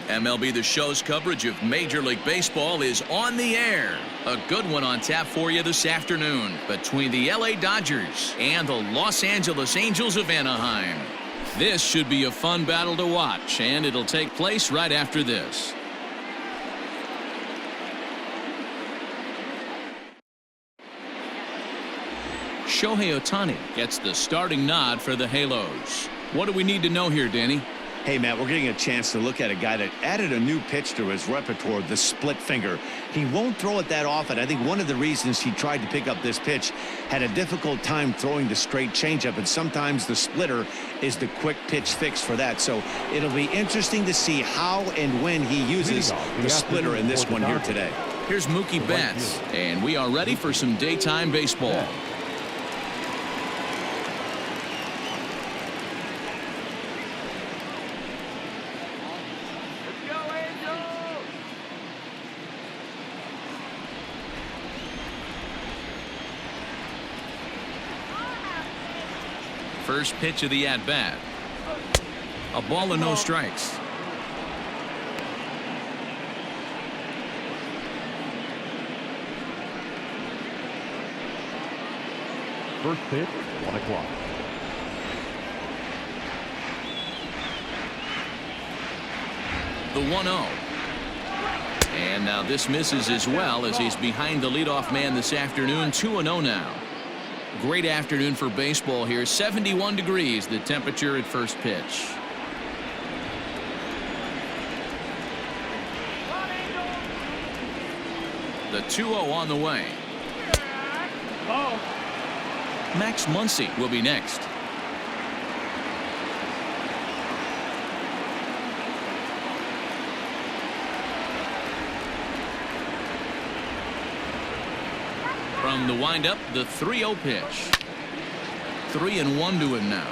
MLB The Show's coverage of Major League Baseball is on the air. A good one on tap for you this afternoon between the LA Dodgers and the Los Angeles Angels of Anaheim. This should be a fun battle to watch, and it'll take place right after this. Shohei Ohtani gets the starting nod for the Halos. What do we need to know here, Danny? Hey, Matt, we're getting a chance to look at a guy that added a new pitch to his repertoire, the split finger. He won't throw it that often. I think one of the reasons he tried to pick up this pitch had a difficult time throwing the straight changeup, and sometimes the splitter is the quick pitch fix for that. So it'll be interesting to see how and when he uses the splitter in this one here today. Here's Mookie Betts, and we are ready for some daytime baseball. First pitch of the at-bat. A ball and no strikes. First pitch, 1 o'clock. The 1-0. And now this misses as well as he's behind the leadoff man this afternoon. 2-0 now. Great afternoon for baseball here. 71 degrees the temperature at first pitch. The 2-0 on the way. Max Muncy will be next. From the windup, the 3-0 pitch. 3-1 to him now.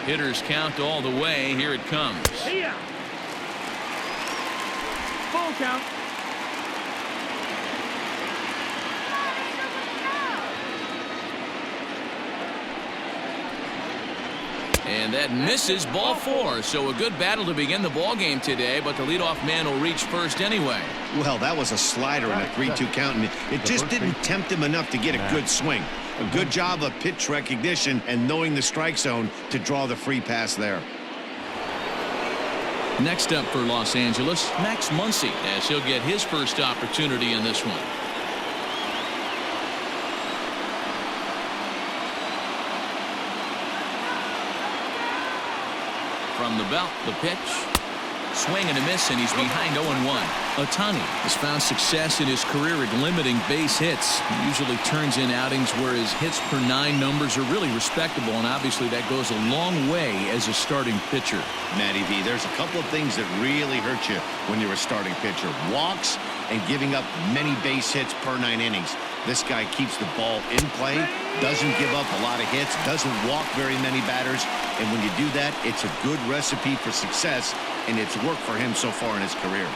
Hitters count all the way. Here it comes. Full count. And that misses, ball 4. So a good battle to begin the ball game today, but the leadoff man will reach first anyway. Well, that was a slider in a 3-2 count, and it just didn't tempt him enough to get a good swing. A good job of pitch recognition and knowing the strike zone to draw the free pass there. Next up for Los Angeles, Max Muncy, as he'll get his first opportunity in this one. From the belt, the pitch. Swing and a miss, and he's behind 0-1. Ohtani has found success in his career at limiting base hits. He usually turns in outings where his hits per 9 numbers are really respectable, and obviously that goes a long way as a starting pitcher. Matty V, there's a couple of things that really hurt you when you're a starting pitcher. Walks and giving up many base hits per 9 innings. This guy keeps the ball in play, doesn't give up a lot of hits, doesn't walk very many batters, and when you do that, it's a good recipe for success, and it's worked for him so far in his career.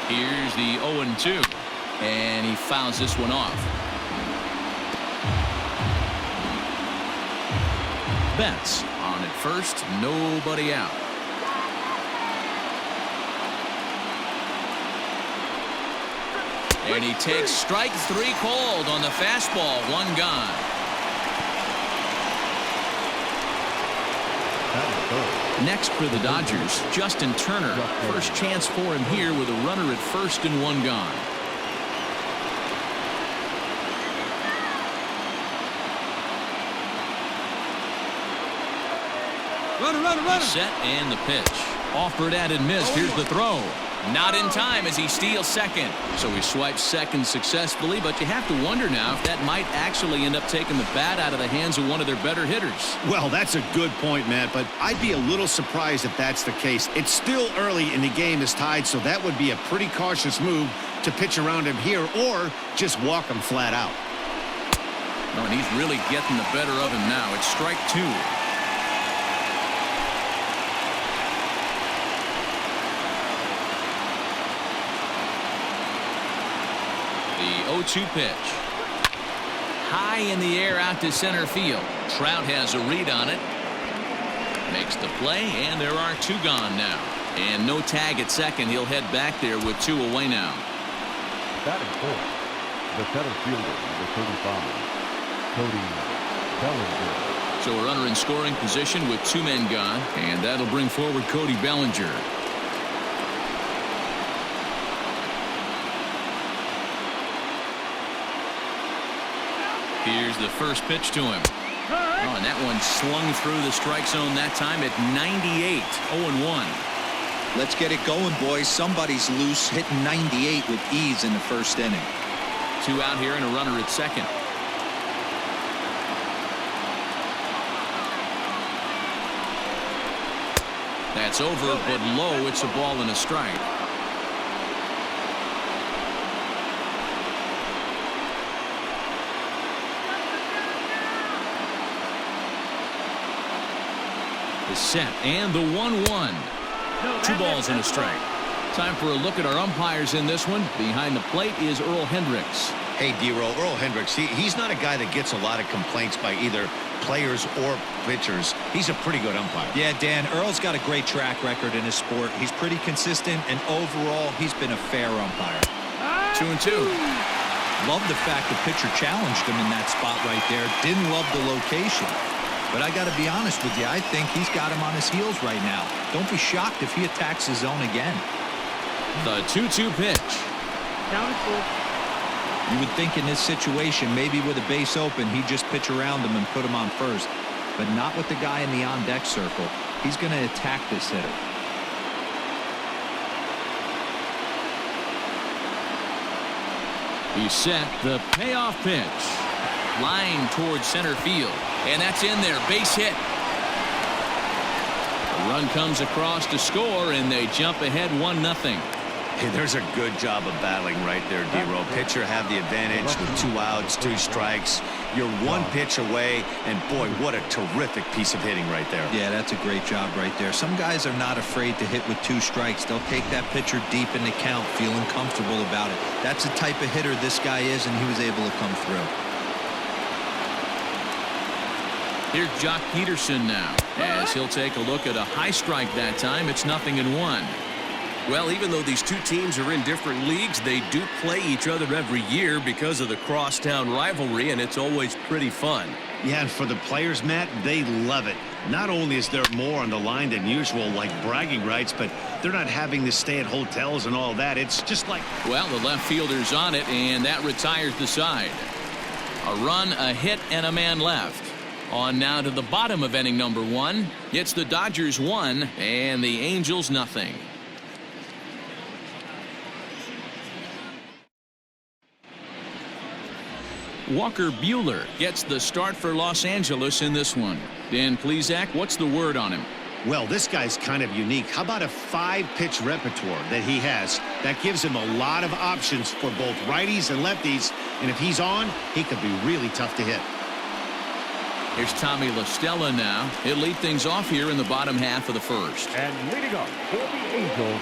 Here's the 0-2, and he fouls this one off. Betts on at first, nobody out. And he takes strike 3 called on the fastball. 1 gone. Next for the Dodgers, Justin Turner. First chance for him here with a runner at first and 1 gone. Runner. Set and the pitch. Offered at and missed. Here's the throw. Not in time as he steals second. So he swipes second successfully, but you have to wonder now if that might actually end up taking the bat out of the hands of one of their better hitters. Well, that's a good point, Matt, but I'd be a little surprised if that's the case. It's still early and the game is tied, so that would be a pretty cautious move to pitch around him here or just walk him flat out. Oh, and he's really getting the better of him now. It's strike 2. The 0-2 pitch. High in the air out to center field. Trout has a read on it. Makes the play, and there are 2 gone now. And no tag at second. He'll head back there with 2 away now. Batting fourth, the center fielder, number 35, Cody Bellinger. So a runner in scoring position with 2 men gone, and that'll bring forward Cody Bellinger. Here's the first pitch to him. Oh, and that one slung through the strike zone that time at 98. 0-1. Let's get it going, boys. Somebody's loose, hitting 98 with ease in the first inning. 2 out here and a runner at second. That's over, but low. It's a ball and a strike. Is set, and the 1-1. 2 balls and a strike. Time for a look at our umpires in this one. Behind the plate is Earl Hendricks. Hey, D-Roll, Earl Hendricks, he's not a guy that gets a lot of complaints by either players or pitchers. He's a pretty good umpire. Yeah, Dan, Earl's got a great track record in his sport. He's pretty consistent, and overall, he's been a fair umpire. 2-2. Love the fact the pitcher challenged him in that spot right there. Didn't love the location. But I got to be honest with you, I think he's got him on his heels right now. Don't be shocked if he attacks his zone again. The 2-2 pitch. Counted full. You would think in this situation, maybe with a base open, he'd just pitch around him and put him on first. But not with the guy in the on-deck circle. He's going to attack this hitter. He's set. The payoff pitch. Line towards center field. And that's in there. Base hit. The run comes across to score, and they jump ahead 1-0. Hey, there's a good job of battling right there, D-Roll. Pitcher have the advantage with 2 outs, 2 strikes. You're 1 pitch away, and boy, what a terrific piece of hitting right there. Yeah, that's a great job right there. Some guys are not afraid to hit with 2 strikes. They'll take that pitcher deep in the count, feeling comfortable about it. That's the type of hitter this guy is, and he was able to come through. Here's Jock Peterson now, as he'll take a look at a high strike that time. It's 0-1. Well, even though these 2 teams are in different leagues, they do play each other every year because of the crosstown rivalry, and it's always pretty fun. Yeah, and for the players, Matt, they love it. Not only is there more on the line than usual, like bragging rights, but they're not having to stay at hotels and all that. It's just like... Well, the left fielder's on it, and that retires the side. A run, a hit, and a man left. On now to the bottom of inning number 1. It's the Dodgers 1 and the Angels 0. Walker Buehler gets the start for Los Angeles in this one. Dan Plesac, what's the word on him? Well, this guy's kind of unique. How about a 5-pitch repertoire that he has? That gives him a lot of options for both righties and lefties. And if he's on, he could be really tough to hit. Here's Tommy La Stella now. He'll lead things off here in the bottom half of the first. And leading up for the Angels,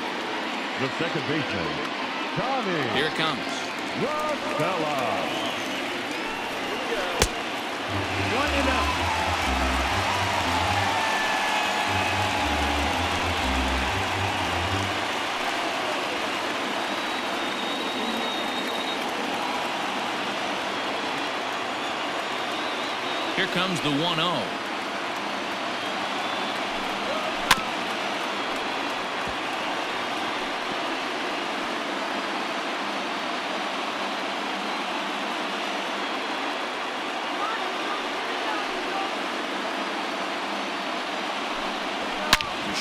the second baseman, Tommy. Here it comes. La Stella. 1-0. Here comes the 1-0.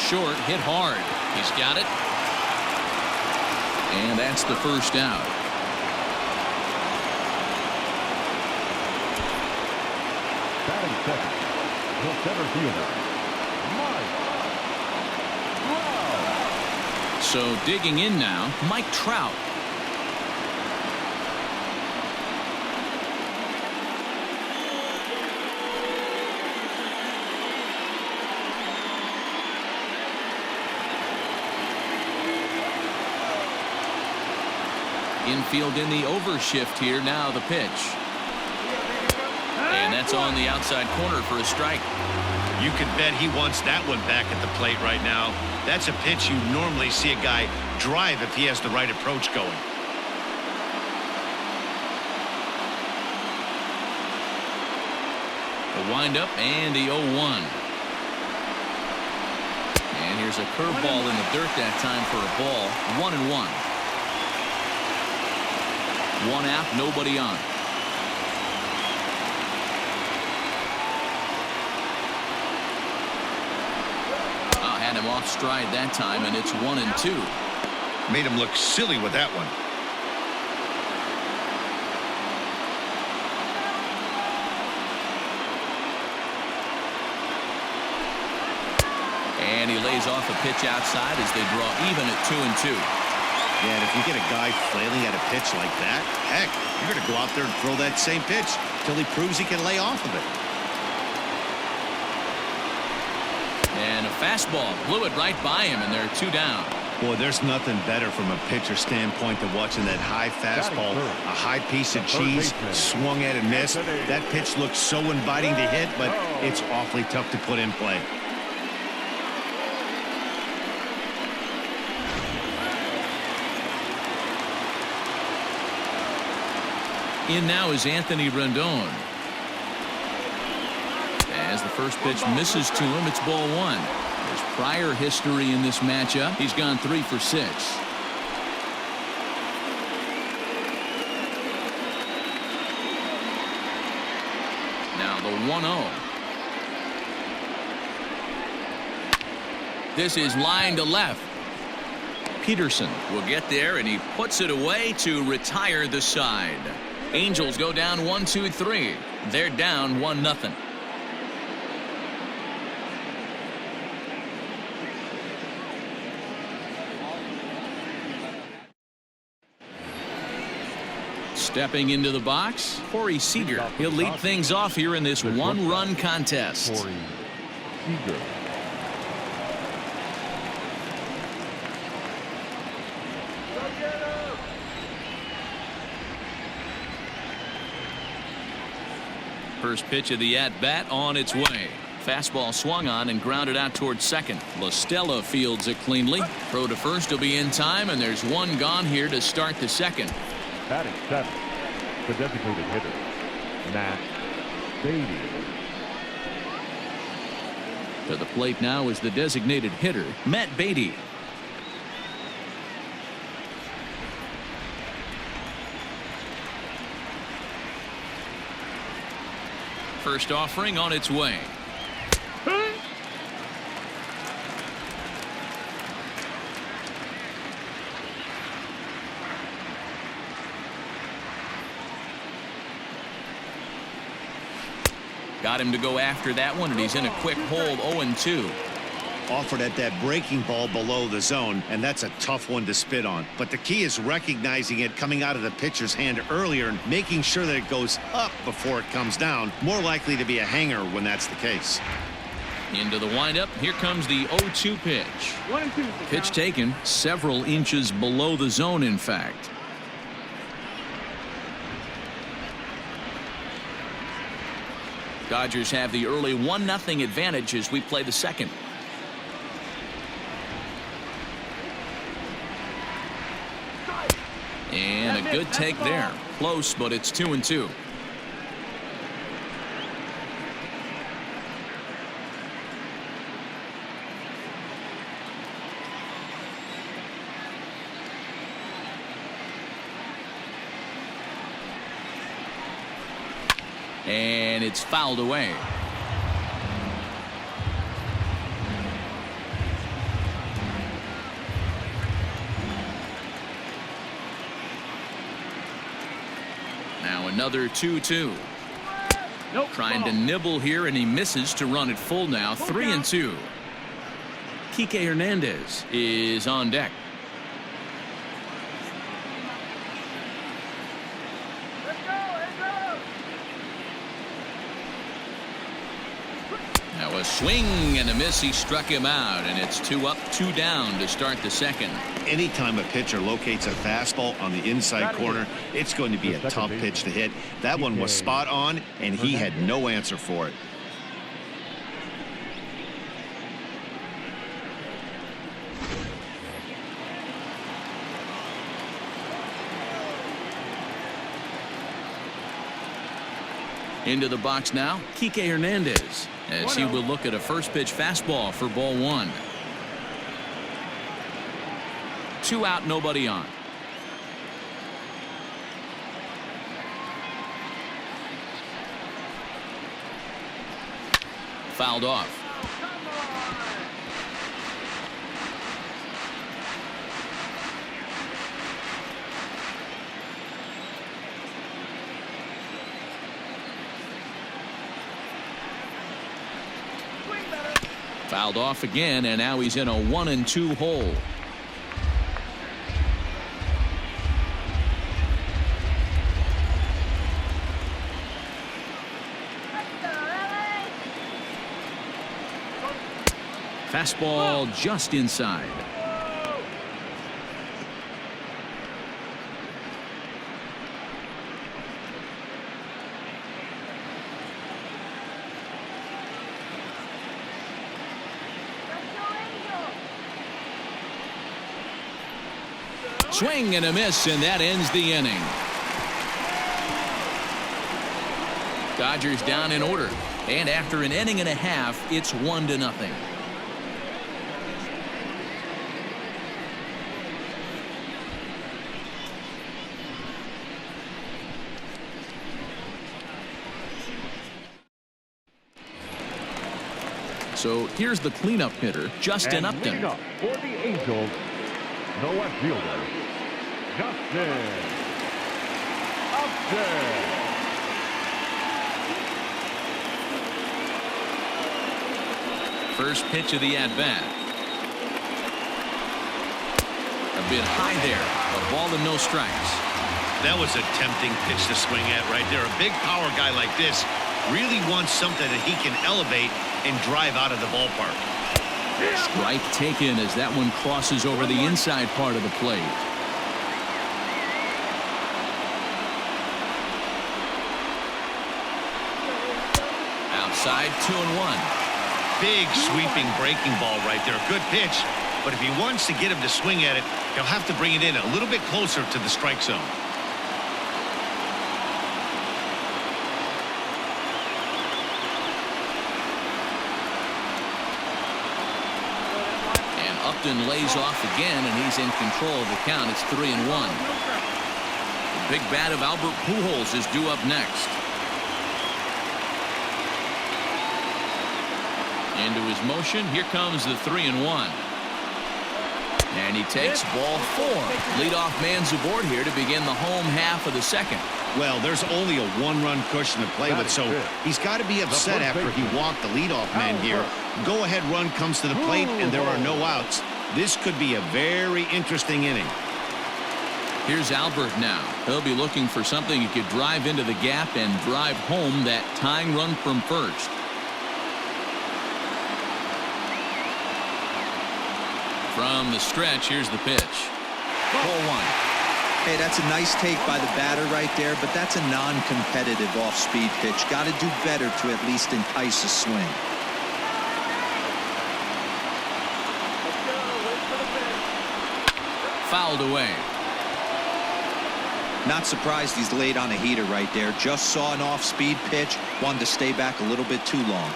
Short, hit hard. He's got it. And that's the first out. Batting second, the center fielder, Mike Trout. So digging in now, Mike Trout. Infield in the overshift here. Now the pitch. And that's on the outside corner for a strike. You can bet he wants that one back at the plate right now. That's a pitch you normally see a guy drive if he has the right approach going. The windup and the 0-1. And here's a curveball in the dirt that time for a ball. 1-1. One out, nobody on. Had him off stride that time, and it's 1-2. Made him look silly with that one. And he lays off a pitch outside as they draw even at 2-2. Yeah, and if you get a guy flailing at a pitch like that, heck, you're going to go out there and throw that same pitch till he proves he can lay off of it. And a fastball blew it right by him, and they're 2 down. Boy, there's nothing better from a pitcher standpoint than watching that high fastball, a high piece of cheese, swung at and missed. That pitch looks so inviting to hit, but it's awfully tough to put in play. In now is Anthony Rendon. As the first pitch misses to him, it's ball 1. There's prior history in this matchup. He's gone 3 for 6. Now the 1-0. This is line to left. Peterson will get there, and he puts it away to retire the side. Angels go down 1-2-3. They're down 1-0. Stepping into the box, Corey Seager. He'll lead things off here in this one-run contest. Corey Seager. First pitch of the at-bat on its way. Fastball swung on and grounded out towards second. La Stella fields it cleanly. Throw to first will be in time, and there's one gone here to start the second. Batting 7, the designated hitter, Matt Beatty. To the plate now is the designated hitter, Matt Beatty. First offering on its way. Got him to go after that one, and he's in a quick hold. 0-2. Offered at that breaking ball below the zone, and that's a tough one to spit on. But the key is recognizing it coming out of the pitcher's hand earlier and making sure that it goes up before it comes down. More likely to be a hanger when that's the case. Into the windup. Here comes the 0-2 pitch. 1-2. Pitch taken several inches below the zone, in fact. Dodgers have the early 1-0 advantage as we play the second. And a good take there. Close, but it's 2-2. And it's fouled away. Now another 2-2. Nope. Trying to nibble here, and he misses to run it full now. 3-2. Kike Hernandez is on deck. A swing and a miss. He struck him out, and it's 2 up, 2 down to start the second. Anytime a pitcher locates a fastball on the inside corner, it's going to be a tough pitch to hit. That one was spot on, and he had no answer for it. Into the box now, Kike Hernandez, as he will look at a first pitch fastball for ball 1. 2 out, nobody on. Fouled off. Fouled off again, and now he's in a 1-2 hole. Fastball just inside. Swing and a miss, and that ends the inning. Dodgers down in order, and after an inning and a half, it's 1-0. So here's the cleanup hitter, Justin Upton. Leading up for the Angels, the left fielder, Justin Upton. First pitch of the at-bat. A bit high there. A ball and no strikes. That was a tempting pitch to swing at right there. A big power guy like this really wants something that he can elevate and drive out of the ballpark. Strike taken as that one crosses over the inside part of the plate. Outside, 2-1. Big sweeping breaking ball right there. Good pitch. But if he wants to get him to swing at it, he'll have to bring it in a little bit closer to the strike zone. And Upton lays off again, and he's in control of the count. It's 3-1. The big bat of Albert Pujols is due up next. Into his motion. Here comes the 3-1. And he takes ball 4. Leadoff man's aboard here to begin the home half of the second. Well, there's only a 1-run cushion to play with, so he's got to be upset after he walked the leadoff man here. Go-ahead run comes to the plate, and there are no outs. This could be a very interesting inning. Here's Albert now. He'll be looking for something he could drive into the gap and drive home that tying run from first. From the stretch, here's the pitch. Ball 1. Hey, that's a nice take by the batter right there, but that's a non-competitive off-speed pitch. Got to do better to at least entice a swing. Fouled away. Not surprised he's laid on a heater right there. Just saw an off-speed pitch. Wanted to stay back a little bit too long.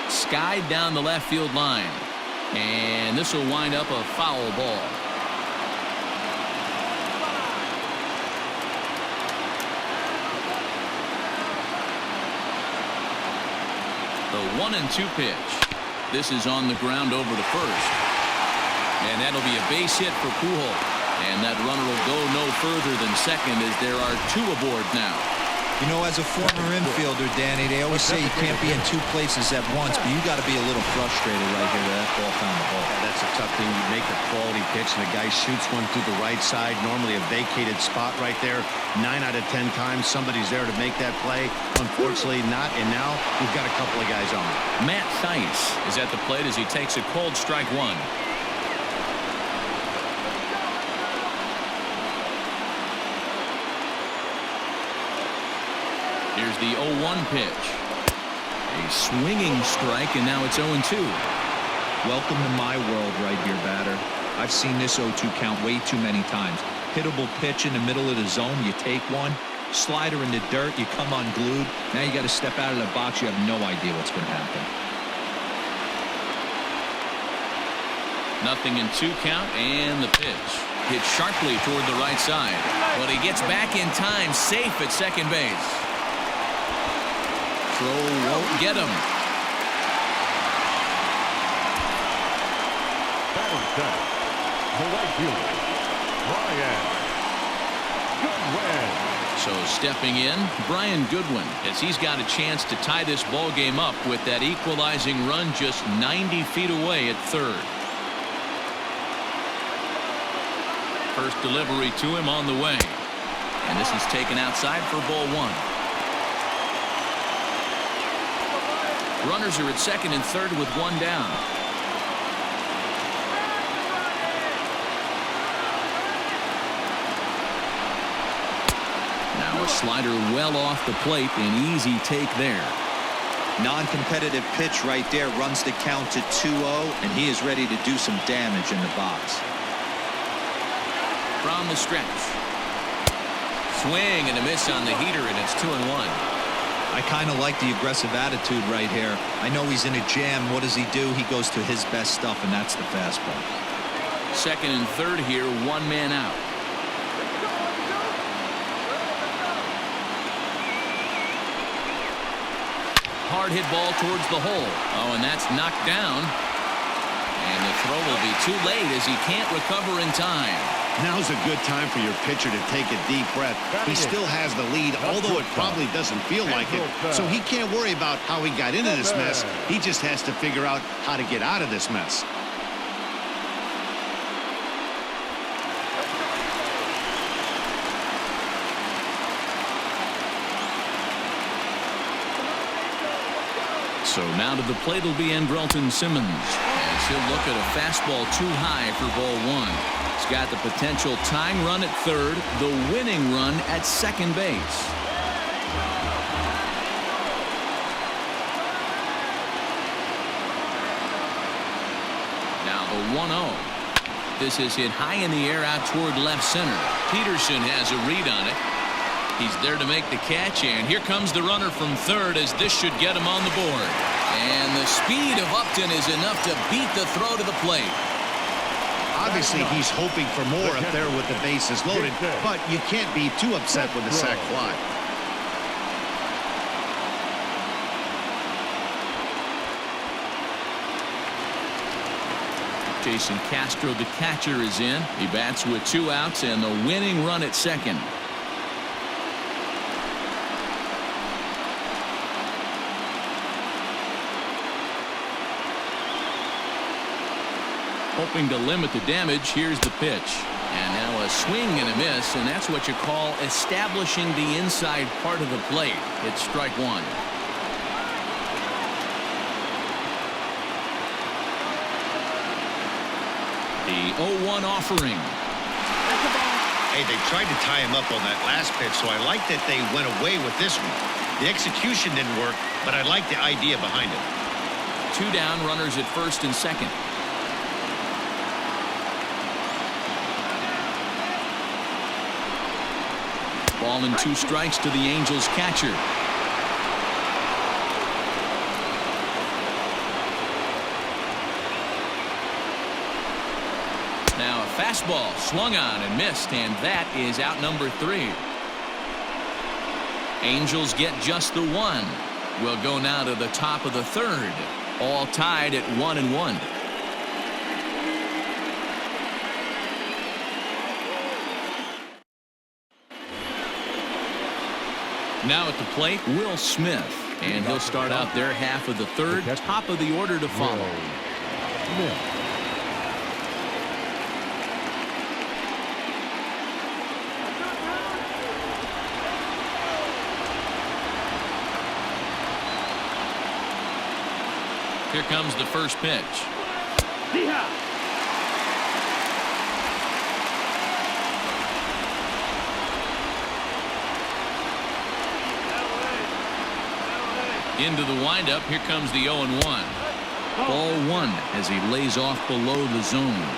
Skied down the left field line, and this will wind up a foul ball. The 1-2 pitch. This is on the ground over to first, and that'll be a base hit for Pujols, and that runner will go no further than second as there are 2 aboard now. You know, as a former infielder, Danny, they always say you can't be in two places at once, but you got to be a little frustrated right here with that ball found the hole. That's a tough thing. You make a quality pitch, and the guy shoots one through the right side, normally a vacated spot right there. 9 out of 10 times, somebody's there to make that play. Unfortunately, not, and now we've got a couple of guys on. Matt Theis is at the plate as he takes a cold strike one. Here's the 0-1 pitch. A swinging strike, and now it's 0-2. Welcome to my world right here, batter. I've seen this 0-2 count way too many times. Hittable pitch in the middle of the zone, you take one. Slider in the dirt, you come unglued. Now you got to step out of the box. You have no idea what's going to happen. 0-2 count, and the pitch. Hit sharply toward the right side. But he gets back in time, safe at second base. Throw won't get him. Batting center, the right fielder, Brian Goodwin. So stepping in, Brian Goodwin, as he's got a chance to tie this ball game up with that equalizing run just 90 feet away at third. First delivery to him on the way. And this is taken outside for ball one. Runners are at second and third with one down. Now a slider well off the plate, an easy take there. Non-competitive pitch right there, runs the count to 2-0, and he is ready to do some damage in the box. From the stretch. Swing and a miss on the heater, and it's 2-1. I kind of like the aggressive attitude right here. I know he's in a jam. What does he do? He goes to his best stuff, and that's the fastball. Second and third here, one man out. Hard hit ball towards the hole. Oh, and that's knocked down. And the throw will be too late as he can't recover in time. Now's a good time for your pitcher to take a deep breath. He still has the lead, although it probably doesn't feel like it. So he can't worry about how he got into this mess. He just has to figure out how to get out of this mess. So now to the plate will be Andrelton Simmons, as he'll look at a fastball too high for ball one. He's got the potential tying run at third, the winning run at second base. Now the 1-0. This is hit high in the air out toward left center. Peterson has a read on it. He's there to make the catch, and here comes the runner from third as this should get him on the board. And the speed of Upton is enough to beat the throw to the plate. Obviously, he's hoping for more up there with the bases loaded, but you can't be too upset with the sac fly. Jason Castro, the catcher, is in. He bats with 2 outs and the winning run at second. Hoping to limit the damage, here's the pitch. And now a swing and a miss, and that's what you call establishing the inside part of the plate. It's strike one. The 0-1 offering. Hey, they tried to tie him up on that last pitch, so I like that they went away with this one. The execution didn't work, but I like the idea behind it. 2 down, runners at first and second. Ball and 2 strikes to the Angels catcher. Now a fastball swung on and missed, and that is out number 3. Angels get just the 1. We'll go now to the top of the third. All tied at 1-1. Now at the plate, Will Smith. And he'll start out their half of the third, top of the order to follow. Here comes the first pitch. Into the windup. Here comes the 0-1. Ball one as he lays off below the zone.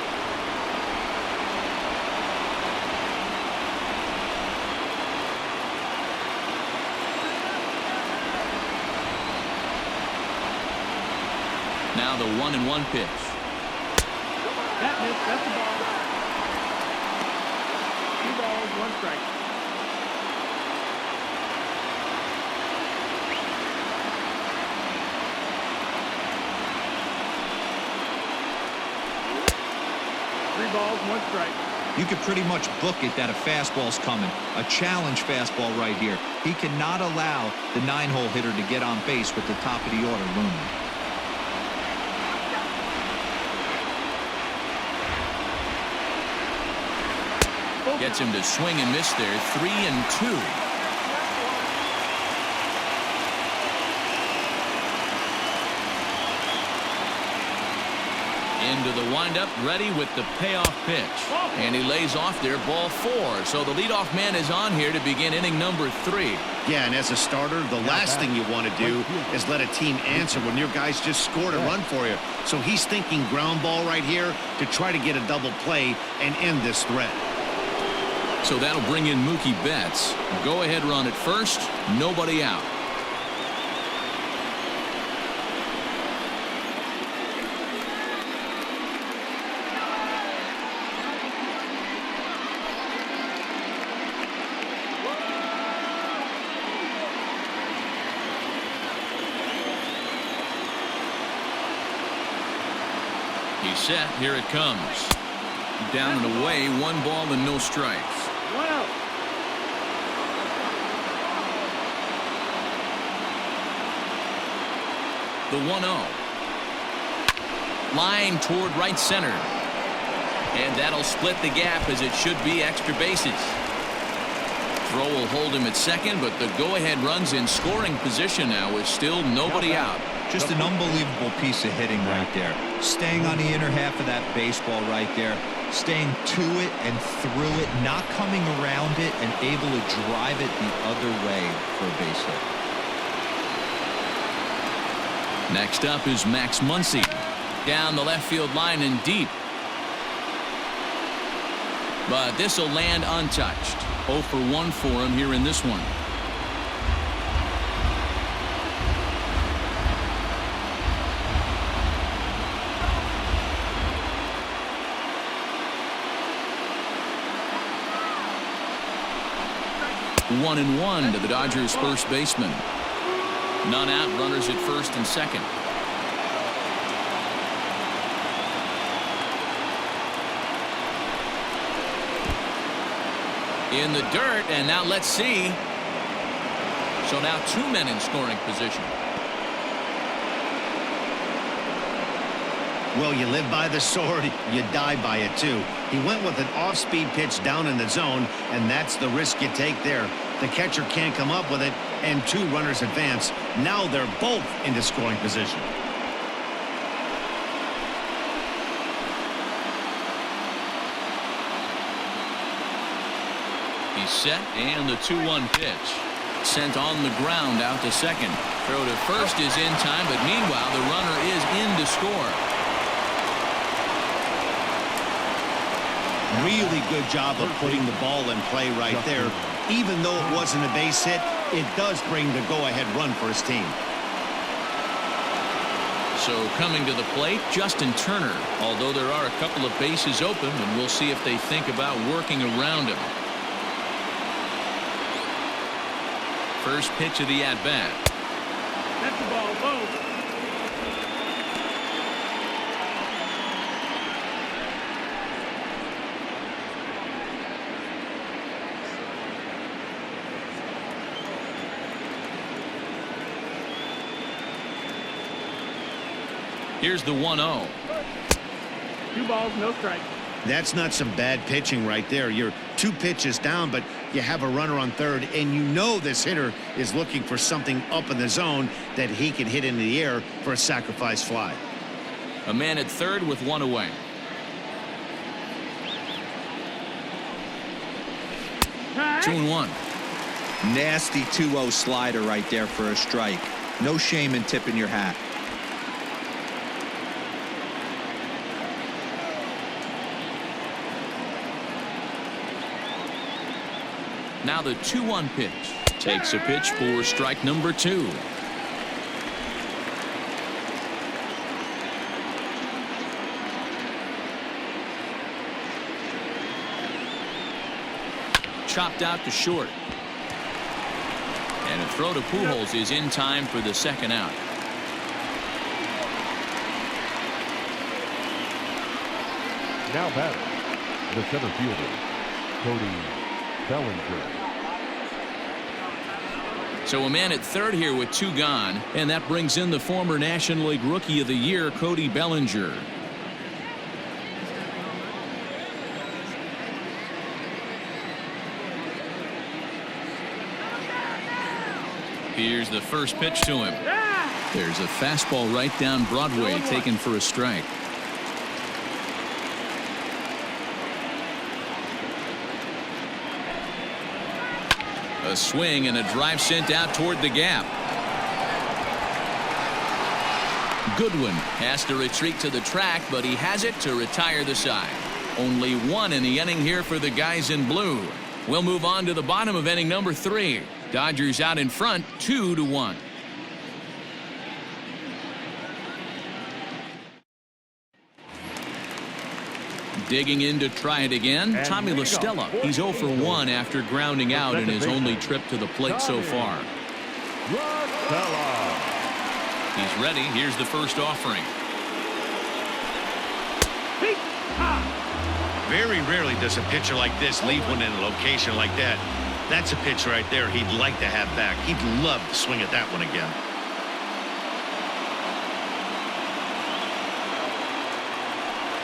Now the 1-1 pitch. That's the ball. 2 balls, 1 strike. Balls, 1 strike. You could pretty much book it that a fastball's coming. A challenge fastball right here. He cannot allow the 9-hole hitter to get on base with the top of the order looming. Gets him to swing and miss there. 3-2. Into the windup, ready with the payoff pitch. And he lays off there, ball 4. So the leadoff man is on here to begin inning number 3. Yeah, and as a starter, the last thing you want to do is let a team answer when your guys just scored a run for you. So he's thinking ground ball right here to try to get a double play and end this threat. So that'll bring in Mookie Betts. Go ahead run at first, nobody out. He's set. Here it comes. Down and away. 1 ball and no strikes. 1 out. The 1-0. Line toward right center. And that'll split the gap as it should be extra bases. Throw will hold him at second, but the go-ahead run's in scoring position now with still nobody out. Just an unbelievable piece of hitting right there. Staying on the inner half of that baseball right there. Staying to it and through it, not coming around it, and able to drive it the other way for a base hit. Next up is Max Muncy. Down the left field line and deep. But this will land untouched. 0 for 1 for him here in this one. One and 1 to the Dodgers first baseman. None out, runners at first and second. In the dirt, and now let's see. So now 2 men in scoring position. Well, you live by the sword, you die by it too. He went with an off-speed pitch down in the zone, and that's the risk you take there. The catcher can't come up with it, and 2 runners advance. Now they're both into scoring position. He's set, and the 2-1 pitch. Sent on the ground out to second. Throw to first is in time, but meanwhile the runner is in to score. Really good job of putting the ball in play right there. Even though it wasn't a base hit, it does bring the go-ahead run for his team. So coming to the plate, Justin Turner. Although there are a couple of bases open, and we'll see if they think about working around him. First pitch of the at-bat. That's the ball, low. Here's the 1-0. 2 balls, no strikes. That's not some bad pitching right there. You're 2 pitches down, but you have a runner on third, and you know this hitter is looking for something up in the zone that he can hit into the air for a sacrifice fly. A man at third with 1 away. All 2-1. Nasty 2-0 slider right there for a strike. No shame in tipping your hat. Now the 2-1 pitch. Takes a pitch for strike number 2. Chopped out to short. And a throw to Pujols is in time for the second out. Now batting, the center fielder, Cody Bellinger. So a man at third here with 2 gone, and that brings in the former National League Rookie of the Year, Cody Bellinger. Here's the first pitch to him. There's a fastball right down Broadway, taken for a strike. A swing and a drive sent out toward the gap. Goodwin has to retreat to the track, but he has it to retire the side. Only 1 in the inning here for the guys in blue. We'll move on to the bottom of inning number 3. Dodgers out in front, 2-1. Digging in to try it again, Tommy La Stella. He's 0 for 1 after grounding out in his only trip to the plate so far. He's ready. Here's the first offering. Very rarely does a pitcher like this leave one in a location like that. That's a pitch right there he'd like to have back. He'd love to swing at that one again.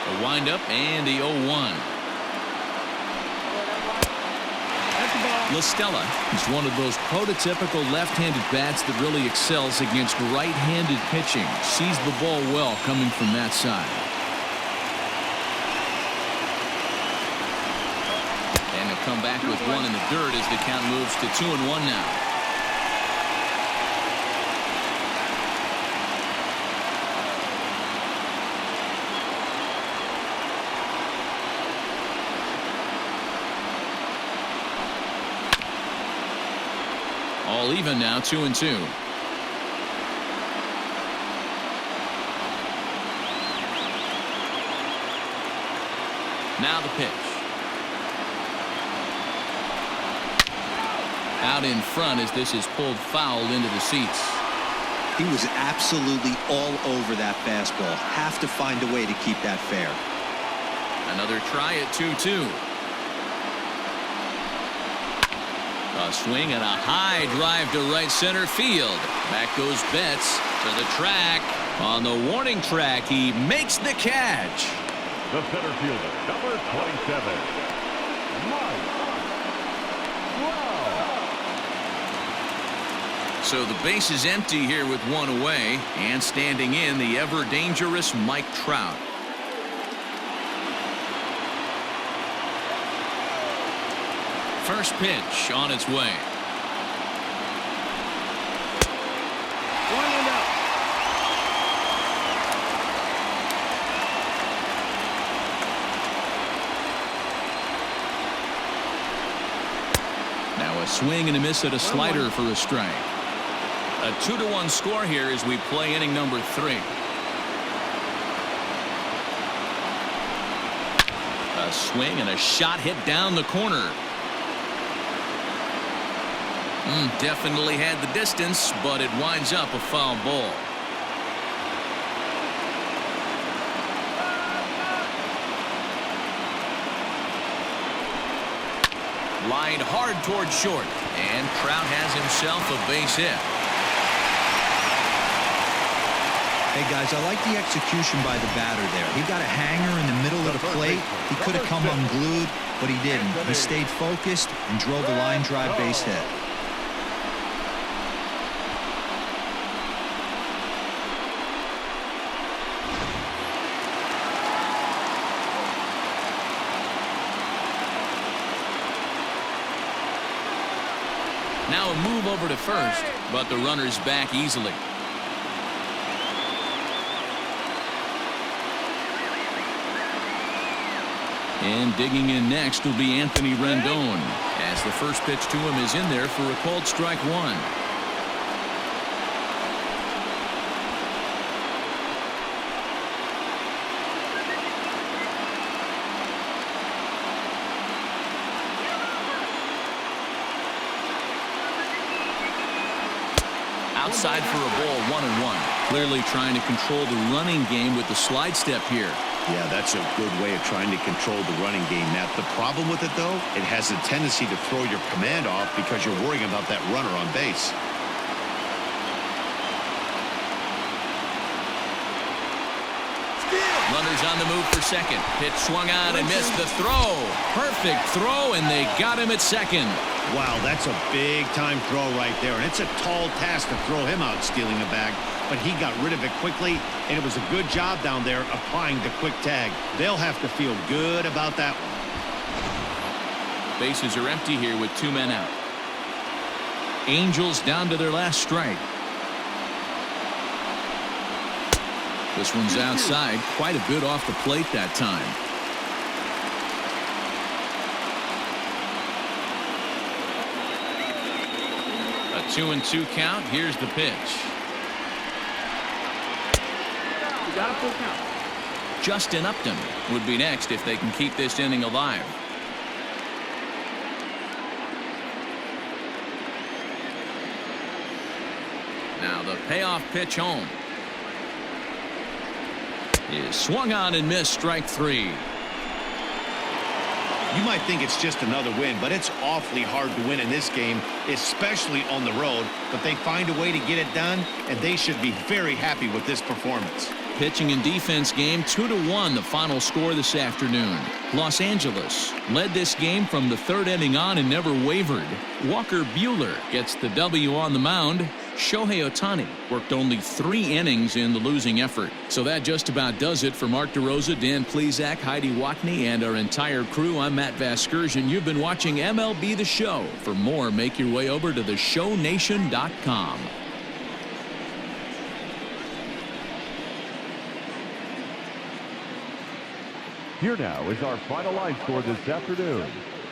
A windup and the 0-1. La Stella is one of those prototypical left-handed bats that really excels against right-handed pitching. Sees the ball well coming from that side. And he'll come back with 1 in the dirt as the count moves to 2-1 now. All even now, 2-2. Now the pitch. Out in front as this is pulled foul into the seats. He was absolutely all over that fastball. Have to find a way to keep that fair. Another try at 2-2. A swing and a high drive to right center field. Back goes Betts to the track. On the warning track, he makes the catch. The center fielder, number 27, Mike Trout. So the base is empty here with 1 away, and standing in the ever dangerous Mike Trout. First pitch on its way. 1 and out. Now a swing and a miss at a slider for a strike. A 2-1 score here as we play inning number 3. A swing and a shot hit down the corner. Definitely had the distance, but it winds up a foul ball. Lined hard toward short, and Trout has himself a base hit. Hey, guys, I like the execution by the batter there. He got a hanger in the middle of the plate. He could have come unglued, but he didn't. He stayed focused and drove a line drive base hit. Now a move over to first, but the runner's back easily. And digging in next will be Anthony Rendon, as the first pitch to him is in there for a called strike one. Outside for a ball, 1-1. Clearly trying to control the running game with the slide step here. Yeah, that's a good way of trying to control the running game. Now, the problem with it, though, it has a tendency to throw your command off because you're worrying about that runner on base. Runners on the move for second. Pitch swung on and missed the throw. Perfect throw, and they got him at second. Wow, that's a big-time throw right there, and it's a tall task to throw him out stealing a bag, but he got rid of it quickly, and it was a good job down there applying the quick tag. They'll have to feel good about that one. Bases are empty here with 2 men out. Angels down to their last strike. This one's outside, quite a bit off the plate that time. A 2-2 count. Here's the pitch. You got a full count. Justin Upton would be next if they can keep this inning alive. Now the payoff pitch home is swung on and missed, strike 3. You might think it's just another win, but it's awfully hard to win in this game, especially on the road. But they find a way to get it done, and they should be very happy with this performance. Pitching and defense game, 2-1 the final score this afternoon. Los Angeles led this game from the 3rd inning on and never wavered. Walker Buehler gets the W on the mound. Shohei Ohtani worked only 3 innings in the losing effort. So that just about does it for Mark DeRosa, Dan Plesac, Heidi Watney, and our entire crew. I'm Matt Vasgersian. You've been watching MLB The Show. For more, make your way over to theshownation.com. Here now is our final line score this afternoon.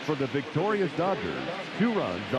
For the victorious Dodgers, 2 runs